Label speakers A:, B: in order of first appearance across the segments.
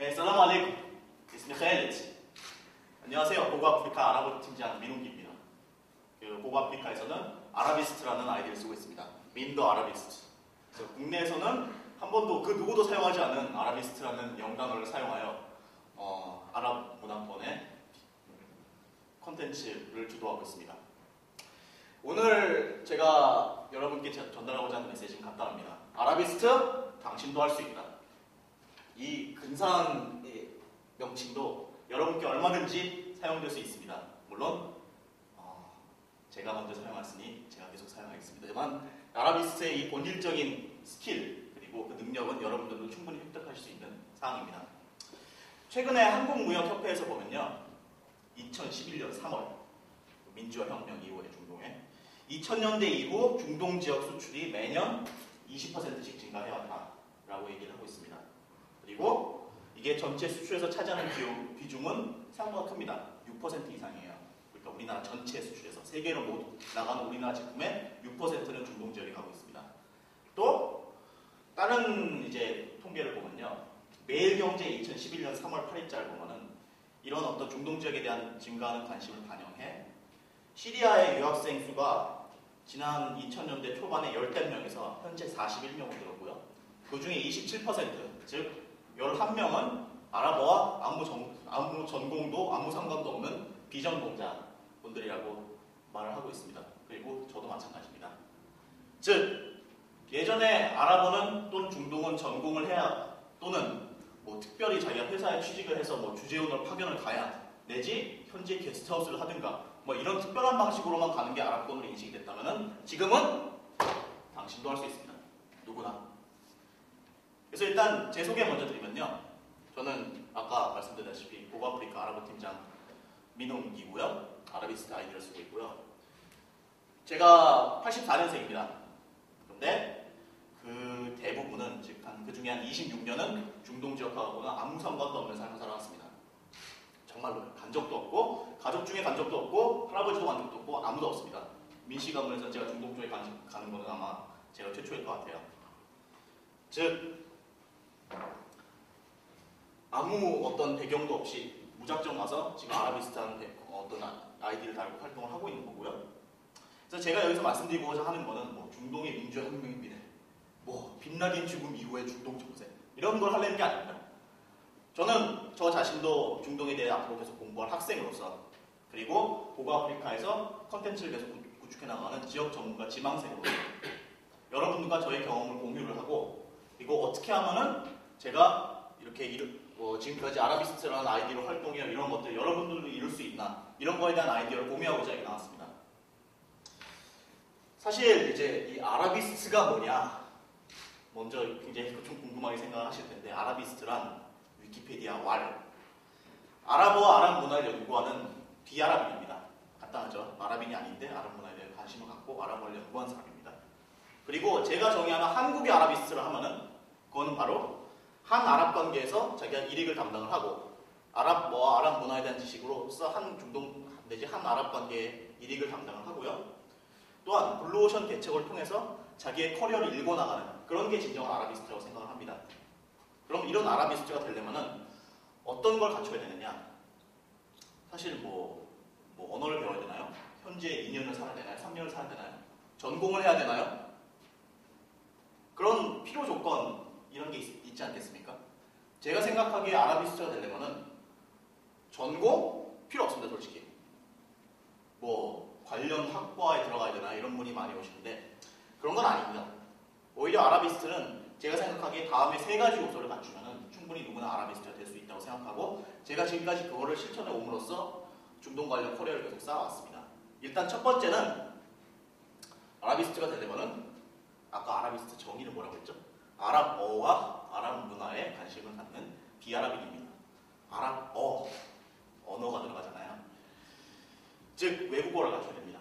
A: السلام عليكم. اسمي خالد. 안녕하세요. 고고아프리카 아랍어 팀장 민웅기입니다. 고고아프리카에서는 아라비스트라는 아이디를 쓰고 있습니다. 민더 아라비스트. 그래서 국내에서는 한 번도 그 누구도 사용하지 않은 아라비스트라는 영단어를 사용하여 아랍 문화권의 콘텐츠를 주도하고 있습니다. 오늘 제가 여러분께 전달하고자 하는 메시지는 간단합니다. 아라비스트, 당신도 할 수 있다. 이 근사한 명칭도 여러분께 얼마든지 사용될 수 있습니다. 물론 제가 먼저 사용했으니 제가 계속 사용하겠습니다만 아라비스트의 이 본질적인 스킬 그리고 그 능력은 여러분들도 충분히 획득하실 수 있는 사항입니다. 최근에 한국무역협회에서 보면요, 2011년 3월 민주화 혁명 이후에 중동에 2000년대 이후 중동 지역 수출이 매년 20%씩 증가해왔다라고 얘기를 하고 있습니다. 그리고 이게 전체 수출에서 차지하는 비중은 생각보다 큽니다. 6% 이상이에요. 그러니까 우리나라 전체 수출에서 세계로 모두 나가는 우리나라 제품의 6%는 중동 지역에 가고 있습니다. 또 다른 통계를 보면요, 매일경제 2011년 3월 8일자를 보면은 이런 어떤 중동 지역에 대한 증가하는 관심을 반영해 시리아의 유학생 수가 지난 2000년대 초반에 10대명에서 현재 41명으로 늘었고요. 그 중에 27%, 즉 11명은 아랍어와 아무 전공도 아무 상관도 없는 비전공자분들이라고 말을 하고 있습니다. 그리고 저도 마찬가지입니다. 즉 예전에 아랍어는 또는 중동은 전공을 해야 또는 특별히 자기가 회사에 취직을 해서 주재원으로 파견을 가야 내지 현지 게스트하우스를 하든가 이런 특별한 방식으로만 가는 게 아랍권으로 인식이 됐다면은 지금은 당신도 할 수 있습니다. 누구나. 그래서 일단 제 소개 먼저 드리면요, 저는 아까 말씀드렸다시피 고고아프리카 아랍어 팀장 민웅기고요. 아라비스트 아이디를 쓰고 있고요. 제가 84년생입니다. 그런데 그 대부분은 즉 그 중에 한 26년은 중동 지역하고는 아무 상관도 없는 삶을 살아왔습니다. 정말로 간 적도 없고 가족 중에 간 적도 없고 할아버지도 간 적도 없고 아무도 없습니다. 민씨 가문에서 제가 중동 쪽에 가는 거는 아마 제가 최초일 것 같아요. 즉 아무 어떤 배경도 없이 무작정 와서 지금 아라비스트라는 어떤 아이디를 달고 활동을 하고 있는 거고요. 그래서 제가 여기서 말씀드리고자 하는 거는 중동의 민주화 혁명의 미래, 빈라딘 죽음 이후의 중동 정세 이런 걸 하려는 게 아닙니다. 저는 저 자신도 중동에 대해 앞으로 계속 공부할 학생으로서 그리고 고고아프리카에서 컨텐츠를 계속 구축해 나가는 지역 전문가 지망생으로 여러분들과 저의 경험을 공유를 하고 그리고 어떻게 하면은 제가 이렇게 지금까지 아라비스트라는 아이디로 활동해요 이런 것들 여러분들도 이룰 수 있나 이런 거에 대한 아이디어를 공유하고자 여기 나왔습니다. 사실 이 아라비스트가 뭐냐 먼저 굉장히 좀 궁금하게 생각하실 텐데 아라비스트란 위키피디아 아랍어와 아랍 문화를 연구하는 비아랍인입니다. 간단하죠. 아랍인이 아닌데 아랍 문화에 대해 관심을 갖고 아랍어를 연구한 사람입니다. 그리고 제가 정의하는 한국의 아라비스트를 하면은 그거는 바로 한 아랍 관계에서 자기가 일익을 담당을 하고 아랍어와 아랍 문화에 대한 지식으로서 한 중동 내지 한 아랍 관계의 일익을 담당을 하고요. 또한 블루오션 개척을 통해서 자기의 커리어를 일궈나가는 그런 게 진정한 아라비스트라고 생각을 합니다. 그럼 이런 아라비스트가 되려면은 어떤 걸 갖춰야 되느냐? 사실 언어를 배워야 되나요? 현재 2년을 살아야 되나요? 3년을 살아야 되나요? 전공을 해야 되나요? 그런 필요 조건 이런 게 있지 않겠습니까? 제가 생각하기에 아라비스트가 되려면은 전공 필요 없습니다, 솔직히. 관련 학과에 들어가야 되나 이런 분이 많이 오시는데 그런 건 아닙니다. 오히려 아라비스트는 제가 생각하기에 다음에 3가지 요소를 갖추면은 충분히 누구나 아라비스트가 될 수 있다고 생각하고 제가 지금까지 그거를 실천해 옴으로써 중동 관련 커리어를 계속 쌓아왔습니다. 일단 첫 번째는 아라비스트가 되려면은 아까 아라비스트 정의는 뭐라고 했죠? 아랍어와 아랍 문화에 관심을 갖는 비아랍인입니다. 아랍어, 언어가 들어가잖아요. 즉 외국어를 갖춰야 됩니다.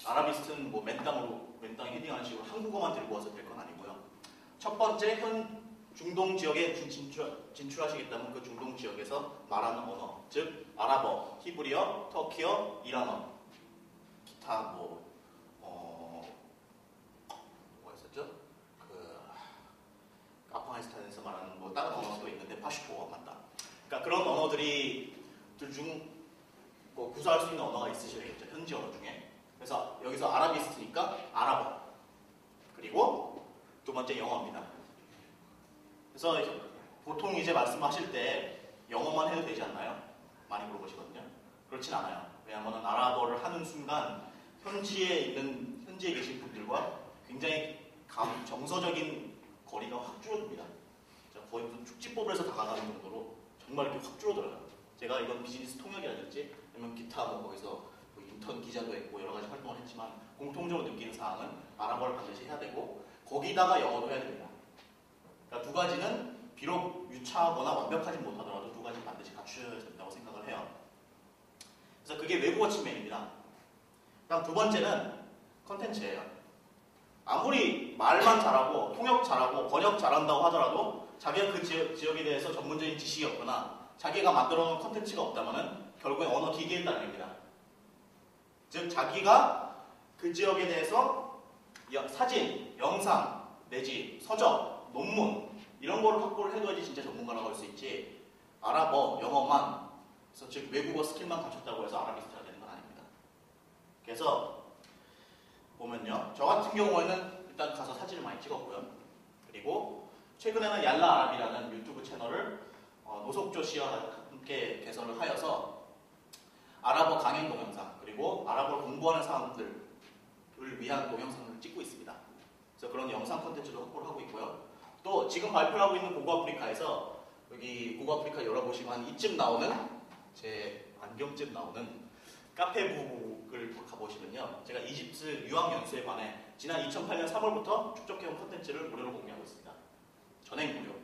A: 아라비스트는 맨땅에 헤딩하는 식으로 한국어만 들고 와서 될 건 아니고요. 첫 번째 중동 지역에 진출하시겠다면 그 중동 지역에서 말하는 언어, 즉 아랍어, 히브리어, 터키어, 이란어, 기타 아프가니스탄에서 말하는 다른 언어도 있는데 파슈토어 맞다. 구사할 수 있는 언어가 있으셔야겠죠. 현지 언어 중에. 그래서 여기서 아라비스트니까 아랍어. 그리고 두 번째 영어입니다. 그래서 보통 이제 말씀하실 때 영어만 해도 되지 않나요? 많이 물어보시거든요. 그렇진 않아요. 왜냐하면 아랍어를 하는 순간 현지에 계신 분들과 굉장히 정서적인 거리가 확 줄어듭니다. 거의 무슨 축지법에서 다가가는 정도로 정말 이렇게 확 줄어들어요. 제가 이건 비즈니스 통역이라든지 아니면 기타 거기서 인턴 기자도 했고 여러 가지 활동을 했지만 공통적으로 느끼는 사항은 아랍어를 반드시 해야 되고 거기다가 영어도 해야 됩니다. 그러니까 두 가지는 비록 유창하거나 완벽하지 못하더라도 두 가지 반드시 갖추셔야 된다고 생각을 해요. 그래서 그게 외국어 측면입니다. 그다음 두 번째는 컨텐츠예요. 아무리 말만 잘하고 통역 잘하고 번역 잘한다고 하더라도 자기가 그 지역에 대해서 전문적인 지식이 없거나 자기가 만들어 놓은 컨텐츠가 없다면 결국엔 언어 기계에 따릅니다. 즉 자기가 그 지역에 대해서 사진, 영상, 내지 서적, 논문 이런 거를 확보를 해둬야지 진짜 전문가라고 할 수 있지 아랍어, 영어만 그래서 즉 외국어 스킬만 갖췄다고 해서 아라비스트가 되는 건 아닙니다. 그래서 보면요. 저 같은 경우에는 일단 가서 사진을 많이 찍었고요. 그리고 최근에는 얄라 아랍이라는 유튜브 채널을 노석조 씨와 함께 개설을 하여서 아랍어 강연 동영상 그리고 아랍어를 공부하는 사람들을 위한 동영상을 찍고 있습니다. 그래서 그런 영상 콘텐츠도 확보를 하고 있고요. 또 지금 발표하고 있는 고고아프리카에서 여기 고고아프리카 열어보시면 한 이쯤 나오는 제 안경쯤 나오는 카페북을 가보시면요. 제가 이집트 유학연수에 관해 지난 2008년 3월부터 축적해온 콘텐츠를 무료로 공개하고 있습니다. 전액 무료.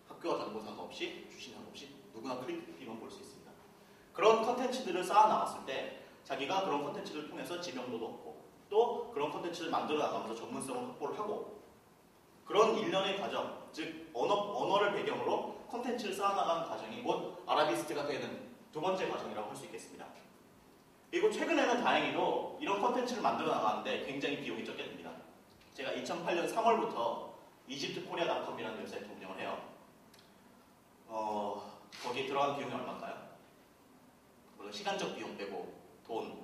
A: 학교와 전공사가 없이 주신한 없이 누구나 클릭비만 볼 수 있습니다. 그런 콘텐츠들을 쌓아 나갔을 때 자기가 그런 콘텐츠를 통해서 지명도도 얻고 또 그런 콘텐츠를 만들어 나가면서 전문성을 확보를 하고 그런 일련의 과정, 즉 언어를 배경으로 콘텐츠를 쌓아나가는 과정이 곧 아라비스트가 되는 두 번째 과정이라고 할 수 있겠습니다. 그리고 최근에는 다행히도 이런 콘텐츠를 만들어 나가는데 굉장히 비용이 적게 듭니다. 제가 2008년 3월부터 이집트코리아닷컴이라는 웹사이트 운영을 해요. 거기에 들어간 비용이 얼마일까요? 물론 시간적 비용 빼고 돈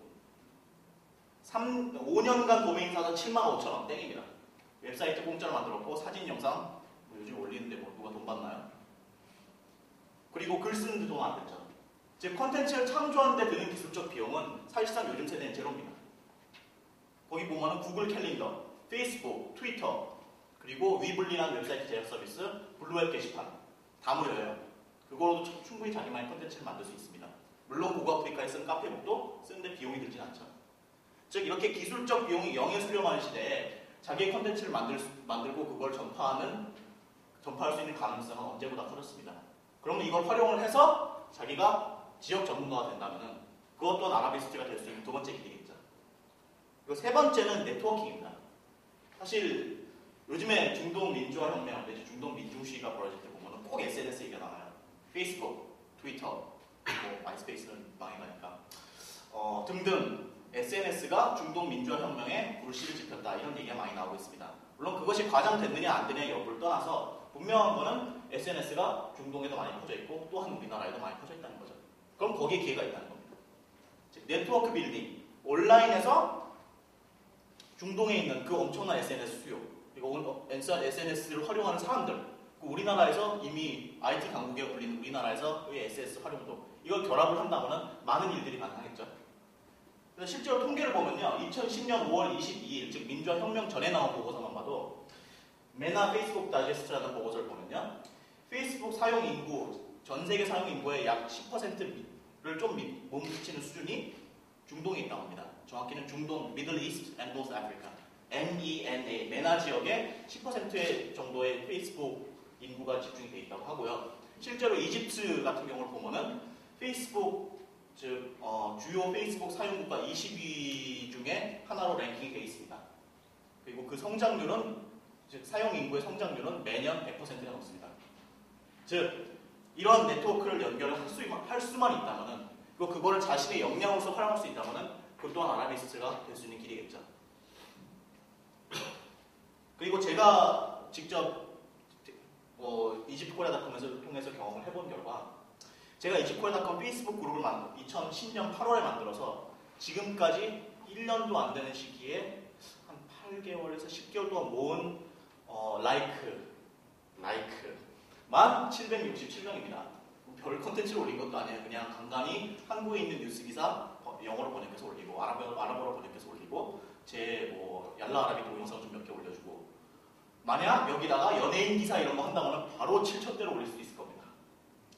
A: 5년간 도메인 사서 75,000원 땡입니다. 웹사이트 공짜로 만들었고 사진, 영상 요즘 올리는데 뭐 누가 돈 받나요? 그리고 글 쓰는데 돈 안 됐죠. 즉 컨텐츠를 창조하는 데 드는 기술적 비용은 사실상 요즘 세대는 제로입니다. 거기 보면은 구글 캘린더, 페이스북, 트위터 그리고 위블리라는 웹사이트 제작 서비스, 블루웹 게시판 다 무료예요. 그걸로도 충분히 자기만의 컨텐츠를 만들 수 있습니다. 물론 고고아프리카에 쓴 카페북도 쓰는데 비용이 들진 않죠. 즉 이렇게 기술적 비용이 영에 수렴하는 시대에 자기의 컨텐츠를 만들고 그걸 전파할 수 있는 가능성은 언제보다 커졌습니다. 그러면 이걸 활용을 해서 자기가 지역 전문가가 된다면 그것 또한 아라비스트가 될 수 있는 두 번째 길이겠죠. 그리고 세 번째는 네트워킹입니다. 사실 요즘에 중동 민주화 혁명 내지 중동 민중시위가 벌어질 때 보면 꼭 SNS 얘기가 나와요. 페이스북, 트위터, 뭐 마이스페이스는 망해가니까 등등 SNS가 중동 민주화 혁명에 불씨를 지폈다 이런 얘기가 많이 나오고 있습니다. 물론 그것이 과장됐느냐 안 되느냐 여부를 떠나서 분명한 거는 SNS가 중동에도 많이 퍼져 있고 또한 우리나라에도 많이 퍼져 있다는 거죠. 그럼 거기에 기회가 있다는 겁니다. 즉 네트워크 빌딩, 온라인에서 중동에 있는 그 엄청난 SNS 수요 그리고 SNS를 활용하는 사람들 우리나라에서 이미 IT 강국에 불리는 우리나라에서의 SNS 활용도 이걸 결합을 한다면 많은 일들이 가능하겠죠. 그래서 실제로 통계를 보면요. 2010년 5월 22일 즉 민주화 혁명 전에 나온 보고서만 봐도 메나 페이스북 다이제스트라는 보고서를 보면요. 페이스북 사용 인구 전 세계 사용 인구의 약 10%를 좀 몸붙이는 수준이 중동에 있다고 합니다. 정확히는 중동, Middle East and North Africa, MENA, 메나 지역에 10% 정도의 페이스북 인구가 집중이 되어 있다고 하고요. 실제로 이집트 같은 경우를 보면은 페이스북 즉 주요 페이스북 사용국가 20위 중에 하나로 랭킹이 되어 있습니다. 그리고 그 성장률은 즉 사용 인구의 성장률은 매년 100%가 넘습니다. 즉 이러한 네트워크를 연결을 할 수만 있다면은 그거를 자신의 역량으로서 활용할 수 있다면은 그 또한 아라비스트가 될 수 있는 길이겠죠. 그리고 제가 직접 이집트 코리아닷컴에서 통해서 경험을 해본 결과 제가 이지코리아닷컴 페이스북 그룹을 2010년 8월에 만들어서 지금까지 1년도 안 되는 시기에 한 8개월에서 10개월 동안 모은 라이크만 767명입니다. 별 컨텐츠를 올린 것도 아니에요. 그냥 간간히 한국에 있는 뉴스 기사 영어로 번역해서 올리고 아랍어로 번역해서 올리고 제 뭐 얄라 아라비 동영상 좀 몇 개 올려주고, 만약 여기다가 연예인 기사 이런 거 한다면 바로 7,000대로 올릴 수 있을 겁니다.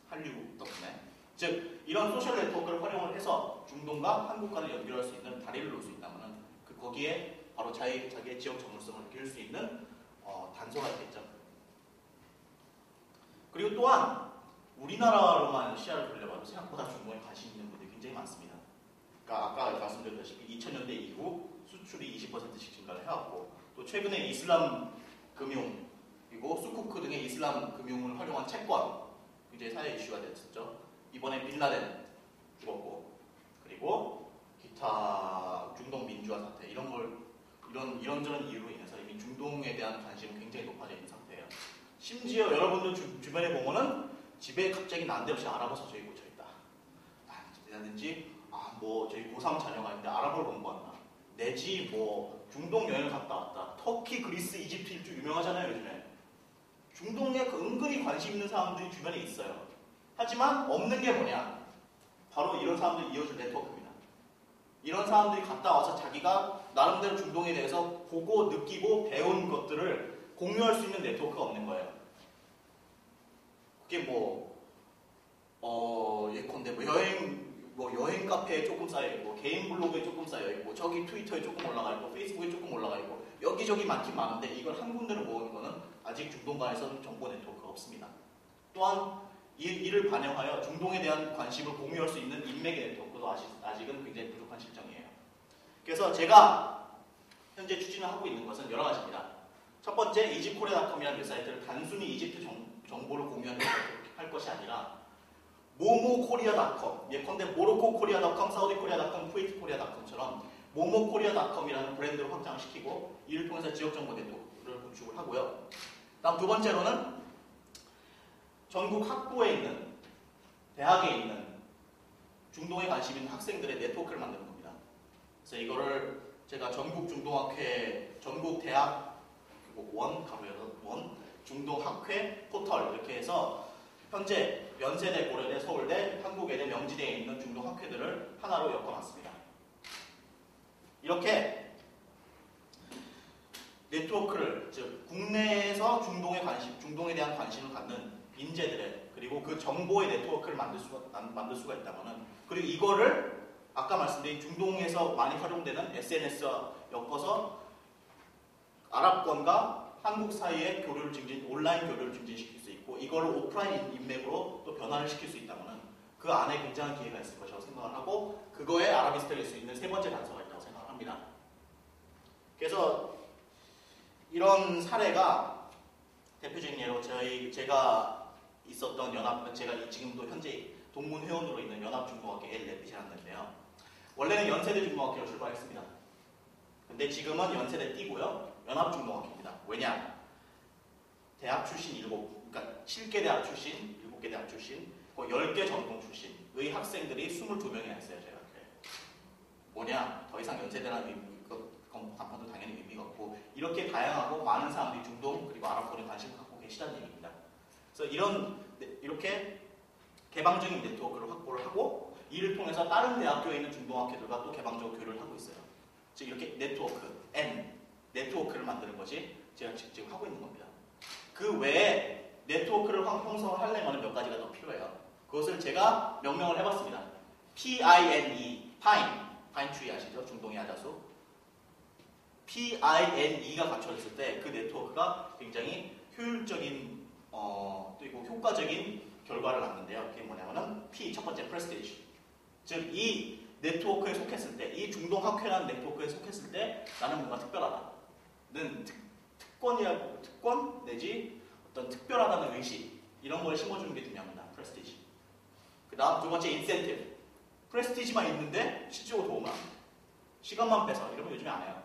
A: 한류 덕분에. 즉 이런 소셜 네트워크를 활용을 해서 중동과 한국과를 연결할 수 있는 다리를 놓을 수 있다면 거기에 바로 자기의 지역 전문성을 느낄 수 있는 단서가 있겠죠. 그리고 또한 우리나라로만 시야를 돌려봐도 생각보다 중동에 관심 있는 분들이 굉장히 많습니다. 그러니까 아까 말씀드렸다시피 2000년대 이후 수출이 20%씩 증가를 해왔고, 또 최근에 이슬람 금융 그리고 수쿠크 등의 이슬람 금융을 활용한 채권 굉장히 사회 이슈가 됐었죠. 이번에 빌라덴 죽었고, 그리고 기타 중동 민주화 사태 이런저런 이유로 인해서 이미 중동에 대한 관심은 굉장히 높아져 있는 상태예요. 심지어 여러분들 주변에 보면은 집에 갑자기 난데없이 아랍어 서적이 꽂혀 있다. 라든지 뭐 저희 고3 자녀가 있는데 아랍어를 공부한다. 내지 뭐 중동 여행을 갔다 왔다. 터키, 그리스, 이집트 일주 유명하잖아요 요즘에. 중동에 은근히 관심 있는 사람들이 주변에 있어요. 하지만 없는 게 뭐냐? 바로 이런 사람들 이어줄 네트워크입니다. 이런 사람들이 갔다 와서 자기가 나름대로 중동에 대해서 보고 느끼고 배운 것들을 공유할 수 있는 네트워크가 없는 거예요. 그게 예컨대 여행 카페에 조금 쌓여있고, 개인 블로그에 조금 쌓여있고, 저기 트위터에 조금 올라가있고, 페이스북에 조금 올라가있고, 여기저기 많긴 많은데 이걸 한 군데로 모으는 거는 아직 중동간에서는 정보 네트워크가 없습니다. 또한 이를 반영하여 중동에 대한 관심을 공유할 수 있는 인맥의 네트워크도 아직은 굉장히 부족한 실정이에요. 그래서 제가 현재 추진을 하고 있는 것은 여러 가지입니다. 첫 번째, 이집코리아닷컴이라는 웹사이트를 단순히 이집트 정보를 공유하는 할 것이 아니라 모모코리아닷컴, 예컨대 모로코코리아닷컴, 사우디코리아닷컴, 쿠웨이트코리아닷컴처럼 모모코리아닷컴이라는 브랜드로 확장을 시키고, 이를 통해서 지역정보 네트워크를 구축을 하고요. 다음 두 번째로는 전국 학부에 있는, 대학에 있는 중동에 관심 있는 학생들의 네트워크를 만드는 겁니다. 그래서 이거를 제가 전국 중동학회, 전국 대학 원 중동학회 포털 이렇게 해서 현재 연세대, 고려대, 서울대, 한국외대, 명지대에 있는 중동학회들을 하나로 엮어놨습니다. 이렇게 네트워크를, 즉 국내에서 중동에 대한 관심을 갖는 인재들의, 그리고 그 정보의 네트워크를 만들 수가 있다면은, 그리고 이거를 아까 말씀드린 중동에서 많이 활용되는 SNS와 엮어서 아랍권과 한국 사이의 온라인 교류를 증진시킬 수 있고, 이거를 오프라인 인맥으로 또 변화를 시킬 수 있다면 그 안에 굉장한 기회가 있을 것이라고 생각을 하고, 그거에 아라비스트를 낼 수 있는 세 번째 단서가 있다고 생각을 합니다. 그래서 이런 사례가 대표적인 예로 제가 있었던 제가 지금도 현재 동문 회원으로 있는 연합중동학회 엘레빗이라는데요. 원래는 연세대 중동학회로 출발했습니다. 근데 지금은 연세대 띄고요. 연합중동학회입니다. 왜냐? 대학 출신 7개 대학 출신, 7개 대학 출신, 10개 전공 출신의 학생들이 22명이나 있어요. 저희 학교에. 뭐냐? 더 이상 연세대라는 간판도 당연히 의미가 없고, 이렇게 다양하고 많은 사람들이 중동 그리고 아랍권에 관심을 갖고 계시다는 얘기입니다. 그래서 이렇게 개방적인 네트워크를 확보를 하고, 이를 통해서 다른 대학교에 있는 중동학회들과 또 개방적으로 교류를 하고 있어요. 즉 이렇게 네트워크를 만드는 것이 제가 지금 하고 있는 겁니다. 그 외에 네트워크를 형성을 하려면 몇 가지가 더 필요해요. 그것을 제가 명명을 해봤습니다. PINE, 파인 추위 아시죠? 중동의 야자수. PINE가 갖춰졌을 때 그 네트워크가 굉장히 효율적인 그리고 효과적인 결과를 낳는데요. 그게 뭐냐면은 첫 번째 프레스티지. 즉 이 네트워크에 속했을 때, 이 중동학회라는 네트워크에 속했을 때 나는 뭔가 특별하다는 특권 내지 어떤 특별하다는 의식, 이런 걸 심어주는 게 중요합니다. 프레스티지. 그 다음 두 번째 인센티브. 프레스티지만 있는데 실제로 도움을 안 합니다. 시간만 빼서 이러면 요즘에 안 해요.